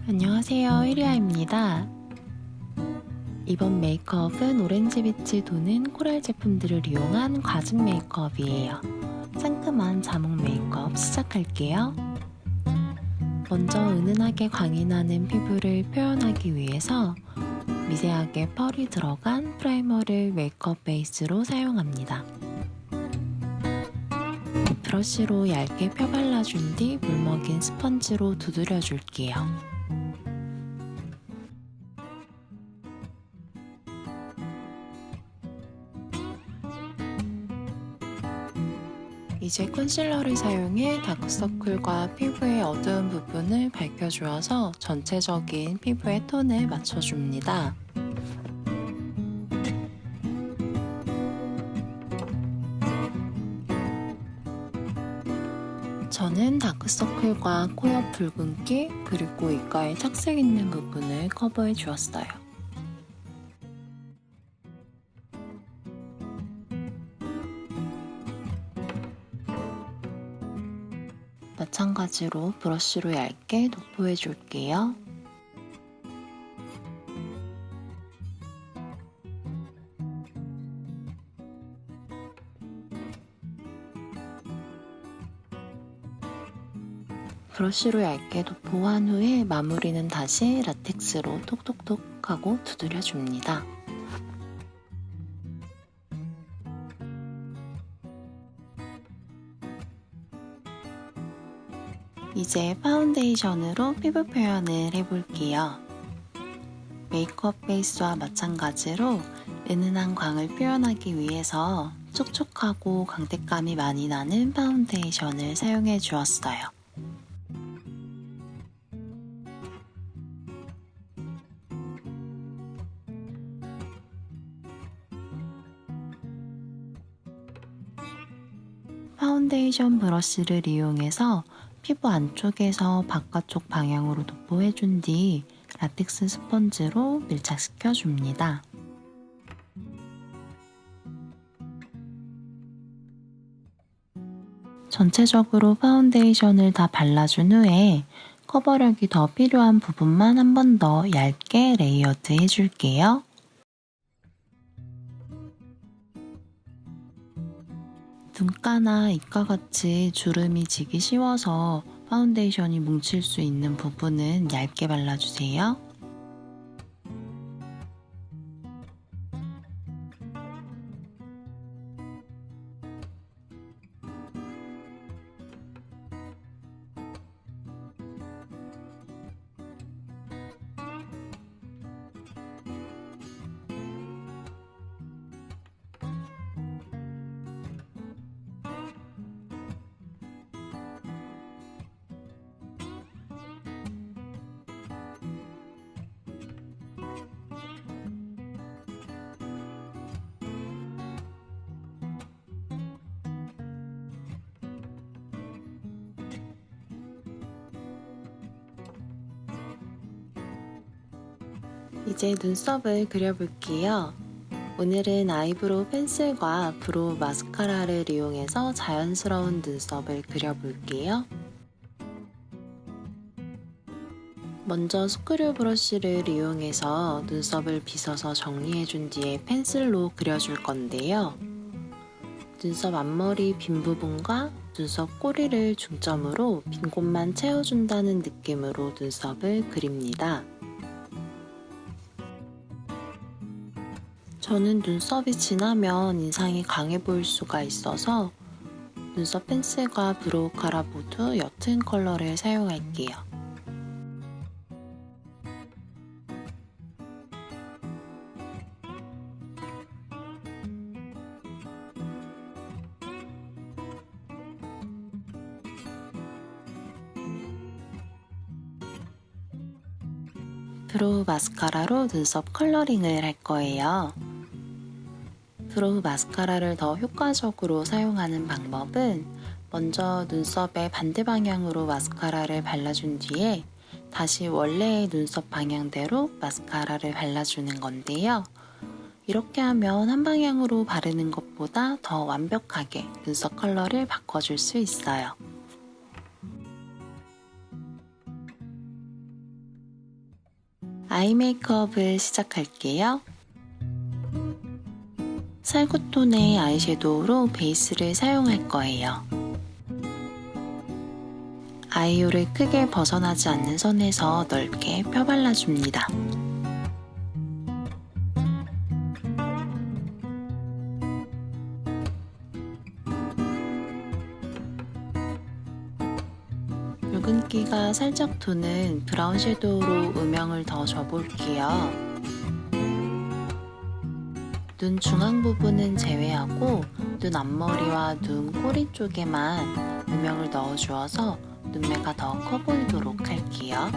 안녕하세요, 이리아입니다. 이번 메이크업은 오렌지 빛이 도는 코랄 제품들을 이용한 과즙 메이크업이에요. 상큼한 자몽 메이크업 시작할게요. 먼저 은은하게 광이 나는 피부를 표현하기 위해서 미세하게 펄이 들어간 프라이머를 메이크업 베이스로 사용합니다. 브러쉬로 얇게 펴발라준 뒤 물먹인 스펀지로 두드려 줄게요. 이제 컨실러를 사용해 다크서클과 피부의 어두운 부분을 밝혀주어서 전체적인 피부의 톤을 맞춰줍니다. 저는 다크서클과 코 옆 붉은기 그리고 입가에 착색 있는 부분을 커버해 주었어요. 마찬가지로 브러쉬로 얇게 도포해 줄게요. 브러쉬로 얇게 도포한 후에 마무리는 다시 라텍스로 톡톡톡 하고 두드려 줍니다. 이제 파운데이션으로 피부 표현을 해볼게요. 메이크업 베이스와 마찬가지로 은은한 광을 표현하기 위해서 촉촉하고 광택감이 많이 나는 파운데이션을 사용해 주었어요. 파운데이션 브러쉬를 이용해서 피부 안쪽에서 바깥쪽 방향으로 도포해준 뒤 라텍스 스펀지로 밀착시켜 줍니다. 전체적으로 파운데이션을 다 발라준 후에 커버력이 더 필요한 부분만 한 번 더 얇게 레이어드 해줄게요. 눈가나 입가 같이 주름이 지기 쉬워서 파운데이션이 뭉칠 수 있는 부분은 얇게 발라주세요. 이제 눈썹을 그려볼게요. 오늘은 아이브로우 펜슬과 브로우 마스카라를 이용해서 자연스러운 눈썹을 그려볼게요. 먼저 스크류 브러쉬를 이용해서 눈썹을 빗어서 정리해준 뒤에 펜슬로 그려줄 건데요. 눈썹 앞머리 빈 부분과 눈썹 꼬리를 중점으로 빈 곳만 채워준다는 느낌으로 눈썹을 그립니다. 저는 눈썹이 진하면 인상이 강해 보일 수가 있어서 눈썹 펜슬과 브로우 카라 모두 옅은 컬러를 사용할게요. 브로우 마스카라로 눈썹 컬러링을 할 거예요. 브로우 마스카라를 더 효과적으로 사용하는 방법은 먼저 눈썹의 반대 방향으로 마스카라를 발라준 뒤에 다시 원래의 눈썹 방향대로 마스카라를 발라주는 건데요. 이렇게 하면 한 방향으로 바르는 것보다 더 완벽하게 눈썹 컬러를 바꿔줄 수 있어요. 아이 메이크업을 시작할게요. 살구톤의 아이섀도우로 베이스를 사용할 거예요. 아이홀을 크게 벗어나지 않는 선에서 넓게 펴발라줍니다. 붉은기가 살짝 도는 브라운 섀도우로 음영을 더 줘볼게요. 눈 중앙 부분은 제외하고 눈 앞머리와 눈 꼬리 쪽에만 음영을 넣어주어서 눈매가 더 커 보이도록 할게요.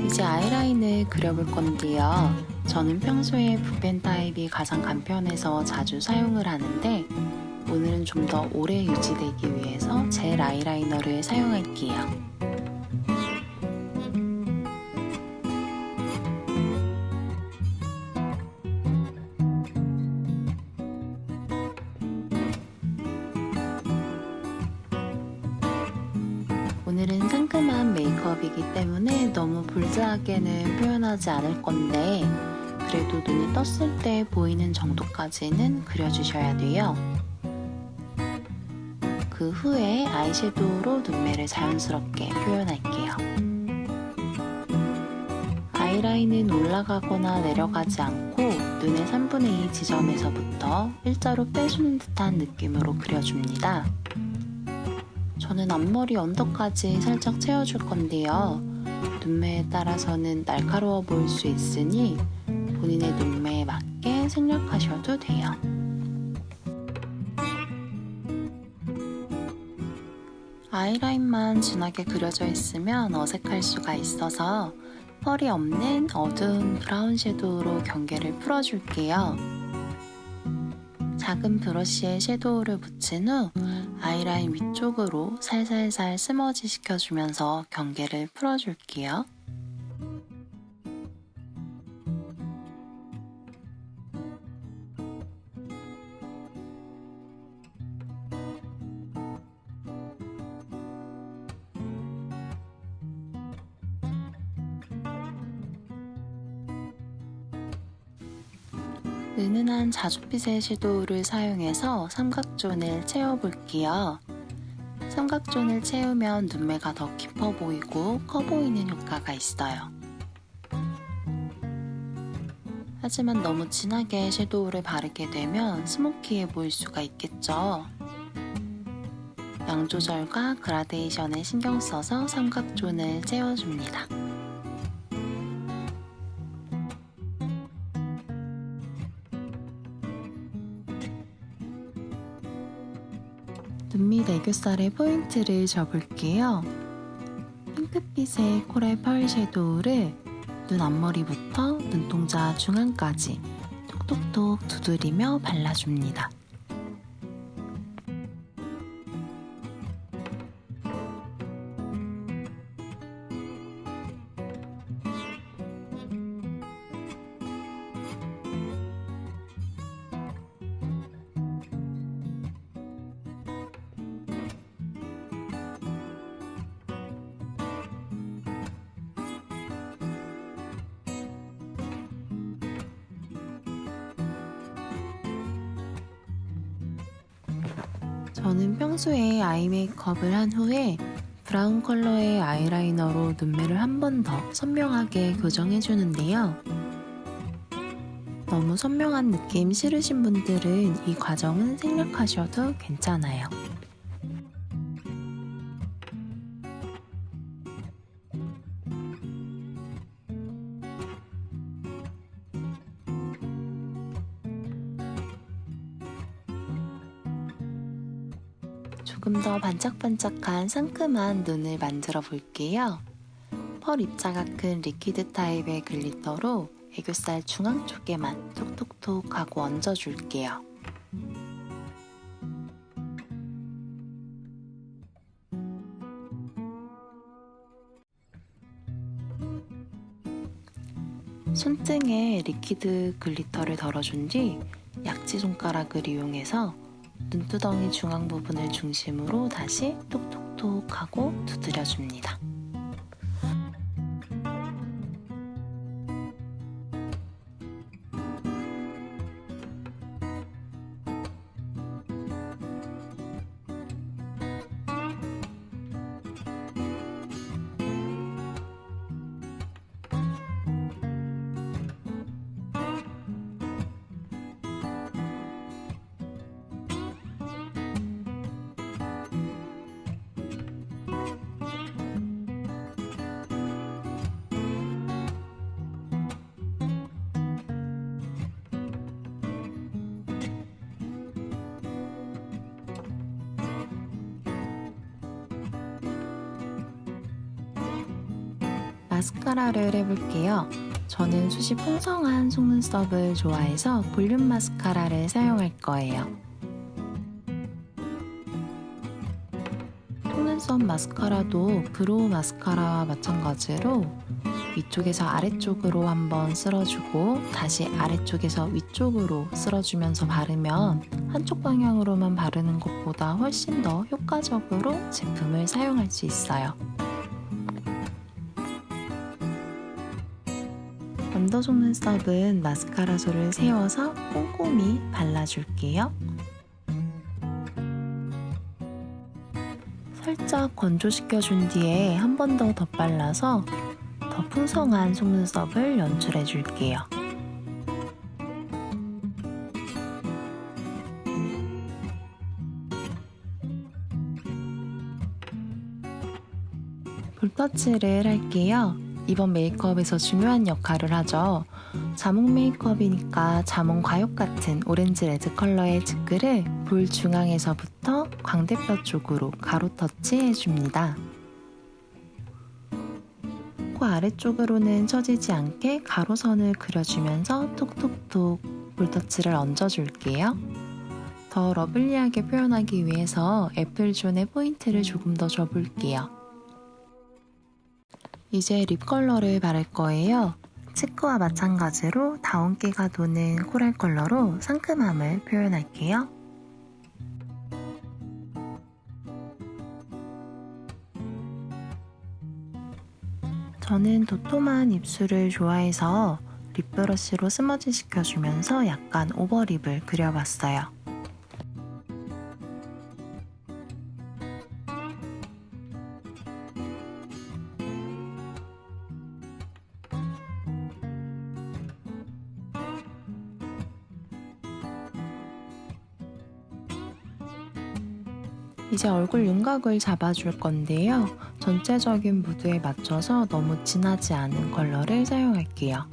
이제 아이라인을 그려볼 건데요. 저는 평소에 붓펜 타입이 가장 간편해서 자주 사용을 하는데 오늘은 좀 더 오래 유지되기 위해서 젤 아이라이너를 사용할게요. 오늘은 상큼한 메이크업이기 때문에 너무 볼드하게는 표현하지 않을 건데 그래도 눈이 떴을 때 보이는 정도까지는 그려주셔야 돼요. 그 후에 아이섀도우로 눈매를 자연스럽게 표현할게요. 아이라인은 올라가거나 내려가지 않고 눈의 3분의 2 지점에서부터 일자로 빼주는 듯한 느낌으로 그려줍니다. 저는 앞머리 언더까지 살짝 채워줄 건데요. 눈매에 따라서는 날카로워 보일 수 있으니 본인의 눈매에 맞게 생략하셔도 돼요. 아이라인만 진하게 그려져 있으면 어색할 수가 있어서 펄이 없는 어두운 브라운 섀도우로 경계를 풀어줄게요. 작은 브러쉬에 섀도우를 묻힌 후 아이라인 위쪽으로 살살살 스머지 시켜주면서 경계를 풀어줄게요. 은은한 자줏빛의 섀도우를 사용해서 삼각존을 채워볼게요. 삼각존을 채우면 눈매가 더 깊어 보이고 커 보이는 효과가 있어요. 하지만 너무 진하게 섀도우를 바르게 되면 스모키해 보일 수가 있겠죠. 양 조절과 그라데이션에 신경 써서 삼각존을 채워줍니다. 눈 밑 애교살에 포인트를 줘볼게요. 핑크빛의 코랄 펄 섀도우를 눈 앞머리부터 눈동자 중앙까지 톡톡톡 두드리며 발라줍니다. 저는 평소에 아이 메이크업을 한 후에 브라운 컬러의 아이라이너로 눈매를 한 번 더 선명하게 교정해주는데요. 너무 선명한 느낌 싫으신 분들은 이 과정은 생략하셔도 괜찮아요. 조금 더 반짝반짝한 상큼한 눈을 만들어 볼게요. 펄 입자가 큰 리퀴드 타입의 글리터로 애교살 중앙 쪽에만 톡톡톡 하고 얹어줄게요. 손등에 리퀴드 글리터를 덜어준 뒤 약지 손가락을 이용해서 눈두덩이 중앙 부분을 중심으로 다시 톡톡톡 하고 두드려줍니다. 마스카라를 해볼게요. 저는 숱이 풍성한 속눈썹을 좋아해서 볼륨 마스카라를 사용할 거예요. 속눈썹 마스카라도 브로우 마스카라와 마찬가지로 위쪽에서 아래쪽으로 한번 쓸어주고 다시 아래쪽에서 위쪽으로 쓸어주면서 바르면 한쪽 방향으로만 바르는 것보다 훨씬 더 효과적으로 제품을 사용할 수 있어요. 언더 속눈썹은 마스카라솔을 세워서 꼼꼼히 발라줄게요. 살짝 건조시켜준 뒤에 한 번 더 덧발라서 더 풍성한 속눈썹을 연출해줄게요. 볼터치를 할게요. 이번 메이크업에서 중요한 역할을 하죠. 자몽 메이크업이니까 자몽 과육 같은 오렌지 레드 컬러의 즈크를 볼 중앙에서부터 광대뼈 쪽으로 가로 터치해줍니다. 코 아래쪽으로는 처지지 않게 가로선을 그려주면서 톡톡톡 볼터치를 얹어줄게요. 더 러블리하게 표현하기 위해서 애플존의 포인트를 조금 더 줘볼게요. 이제 립 컬러를 바를 거예요. 치크와 마찬가지로 다운기가 도는 코랄 컬러로 상큼함을 표현할게요. 저는 도톰한 입술을 좋아해서 립브러쉬로 스머지 시켜주면서 약간 오버립을 그려봤어요. 이제 얼굴 윤곽을 잡아줄 건데요. 전체적인 무드에 맞춰서 너무 진하지 않은 컬러를 사용할게요.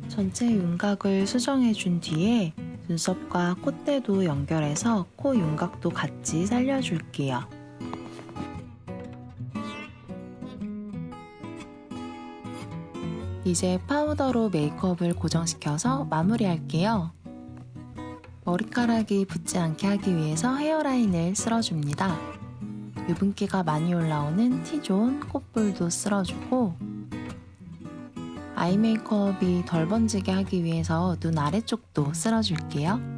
전체 윤곽을 수정해준 뒤에 눈썹과 콧대도 연결해서 코 윤곽도 같이 살려줄게요. 이제 파우더로 메이크업을 고정시켜서 마무리할게요. 머리카락이 붙지 않게 하기 위해서 헤어라인을 쓸어줍니다. 유분기가 많이 올라오는 T존 콧볼도 쓸어주고 아이 메이크업이 덜 번지게 하기 위해서 눈 아래쪽도 쓸어줄게요.